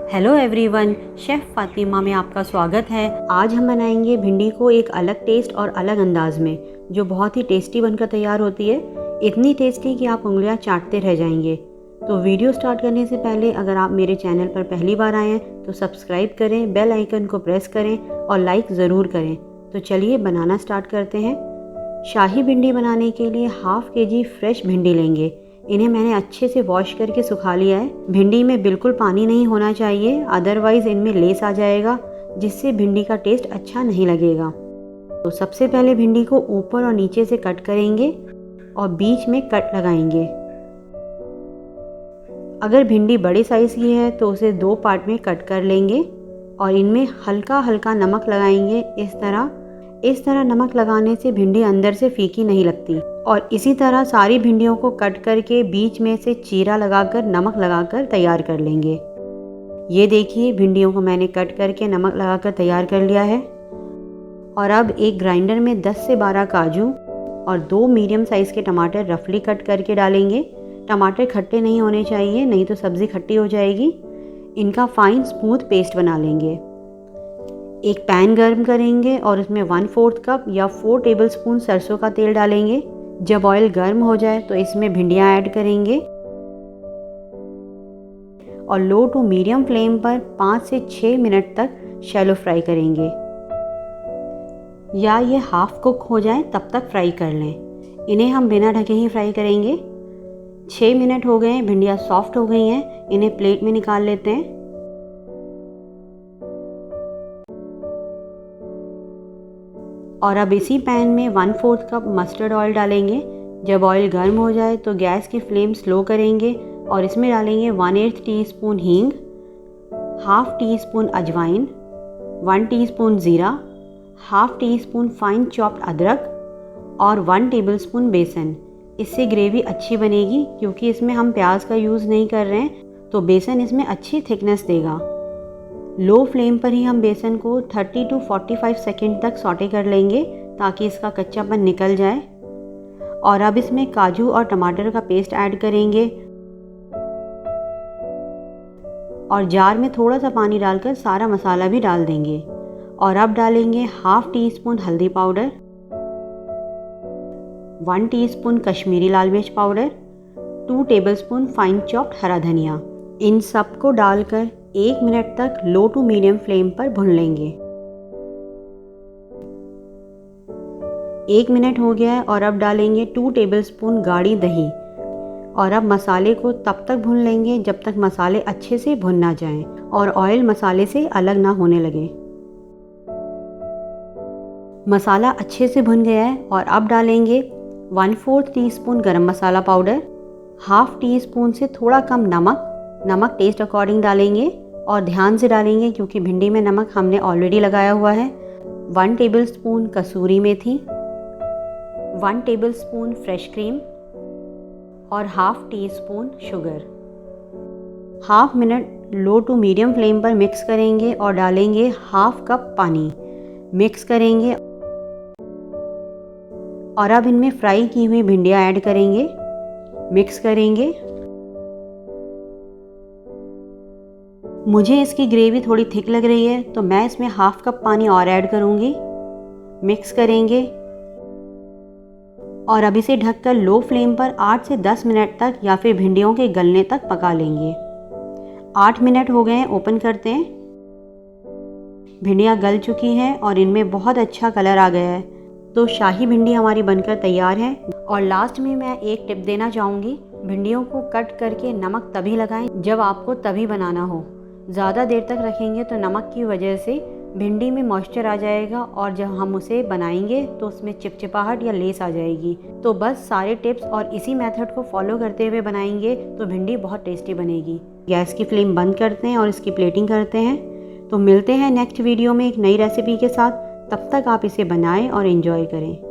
Hello everyone, chef Fatima में आपका स्वागत है। आज हम बनाएंगे भिंडी को एक अलग टेस्ट और अलग अंदाज में, जो बहुत ही टेस्टी बनकर तैयार होती है। इतनी टेस्टी कि आप उंगलियां चाटते रह जाएंगे। तो वीडियो स्टार्ट करने से पहले अगर आप मेरे चैनल पर पहली बार आए हैं तो सब्सक्राइब करें, बेल आइकन को प्रेस करें और लाइक ज़रूर करें। तो चलिए बनाना स्टार्ट करते हैं। शाही भिंडी बनाने के लिए हाफ केजी फ्रेश भिंडी लेंगे। इन्हें मैंने अच्छे से वॉश करके सुखा लिया है। भिंडी में बिल्कुल पानी नहीं होना चाहिए, अदरवाइज़ इनमें लेस आ जाएगा, जिससे भिंडी का टेस्ट अच्छा नहीं लगेगा। तो सबसे पहले भिंडी को ऊपर और नीचे से कट करेंगे और बीच में कट लगाएंगे। अगर भिंडी बड़े साइज़ की है तो उसे 2 पार्ट में कट कर लेंगे और इनमें हल्का हल्का नमक लगाएंगे। इस तरह नमक लगाने से भिंडी अंदर से फीकी नहीं लगती। और इसी तरह सारी भिंडियों को कट करके बीच में से चीरा लगाकर नमक लगाकर तैयार कर लेंगे। ये देखिए, भिंडियों को मैंने कट करके नमक लगाकर तैयार कर लिया है। और अब एक ग्राइंडर में 10 से 12 काजू और 2 मीडियम साइज़ के टमाटर रफली कट करके डालेंगे। टमाटर खट्टे नहीं होने चाहिए, नहीं तो सब्ज़ी खट्टी हो जाएगी। इनका फाइन स्मूथ पेस्ट बना लेंगे। एक पैन गर्म करेंगे और उसमें 1/4 कप या 4 टेबलस्पून सरसों का तेल डालेंगे। जब ऑयल गर्म हो जाए तो इसमें भिंडियाँ ऐड करेंगे और लो टू मीडियम फ्लेम पर 5 से 6 मिनट तक शैलो फ्राई करेंगे, या ये हाफ कुक हो जाए तब तक फ्राई कर लें। इन्हें हम बिना ढके ही फ्राई करेंगे। 6 मिनट हो गए हैं, भिंडियाँ सॉफ्ट हो गई हैं। इन्हें प्लेट में निकाल लेते हैं। और अब इसी पैन में 1/4 कप मस्टर्ड ऑयल डालेंगे। जब ऑयल गर्म हो जाए तो गैस की फ्लेम स्लो करेंगे और इसमें डालेंगे 1/8 टीस्पून हींग, हाफ टी स्पून अजवाइन, 1 टीस्पून ज़ीरा, half tea spoon fine chopped अदरक और 1 टेबलस्पून बेसन। इससे ग्रेवी अच्छी बनेगी, क्योंकि इसमें हम प्याज का यूज़ नहीं कर रहे हैं, तो बेसन इसमें अच्छी थिकनेस देगा। लो फ्लेम पर ही हम बेसन को 30 to 45 सेकेंड तक सौटे कर लेंगे, ताकि इसका कच्चापन निकल जाए। और अब इसमें काजू और टमाटर का पेस्ट ऐड करेंगे और जार में थोड़ा सा पानी डालकर सारा मसाला भी डाल देंगे। और अब डालेंगे हाफ टी स्पून हल्दी पाउडर, 1 टीस्पून कश्मीरी लाल मिर्च पाउडर, 2 टेबलस्पून फाइन चॉप्ड हरा धनिया। इन सब को डालकर 1 मिनट तक लो टू मीडियम फ्लेम पर भून लेंगे। 1 मिनट हो गया है और अब डालेंगे 2 टेबलस्पून गाढ़ी दही। और अब मसाले को तब तक भून लेंगे जब तक मसाले अच्छे से भुन ना जाएं और ऑयल मसाले से अलग ना होने लगे। मसाला अच्छे से भुन गया है और अब डालेंगे 1/4 टीस्पून गरम मसाला पाउडर, हाफ टी स्पून से थोड़ा कम नमक टेस्ट अकॉर्डिंग डालेंगे और ध्यान से डालेंगे, क्योंकि भिंडी में नमक हमने ऑलरेडी लगाया हुआ है। 1 टेबलस्पून कसूरी मेथी, 1 टेबलस्पून फ्रेश क्रीम और half teaspoon sugar. Half minute low to medium flame पर मिक्स करेंगे और डालेंगे हाफ कप पानी। मिक्स करेंगे और अब इनमें फ्राई की हुई भिंडियाँ ऐड करेंगे। मिक्स करेंगे। मुझे इसकी ग्रेवी थोड़ी थिक लग रही है, तो मैं इसमें हाफ कप पानी और ऐड करूँगी। मिक्स करेंगे और अब इसे ढककर लो फ्लेम पर 8 से 10 मिनट तक या फिर भिंडियों के गलने तक पका लेंगे। 8 मिनट हो गए हैं, ओपन करते हैं। भिंडियाँ गल चुकी हैं और इनमें बहुत अच्छा कलर आ गया है। तो शाही भिंडी हमारी बनकर तैयार है। और लास्ट में मैं एक टिप देना चाहूँगी, भिंडियों को कट करके नमक तभी लगाएं जब आपको तभी बनाना हो। ज़्यादा देर तक रखेंगे तो नमक की वजह से भिंडी में मॉइस्चर आ जाएगा और जब हम उसे बनाएंगे तो उसमें चिपचिपाहट या लेस आ जाएगी। तो बस सारे टिप्स और इसी मेथड को फॉलो करते हुए बनाएंगे तो भिंडी बहुत टेस्टी बनेगी। गैस की फ्लेम बंद करते हैं और इसकी प्लेटिंग करते हैं। तो मिलते हैं नेक्स्ट वीडियो में एक नई रेसिपी के साथ। तब तक आप इसे बनाएं और एंजॉय करें।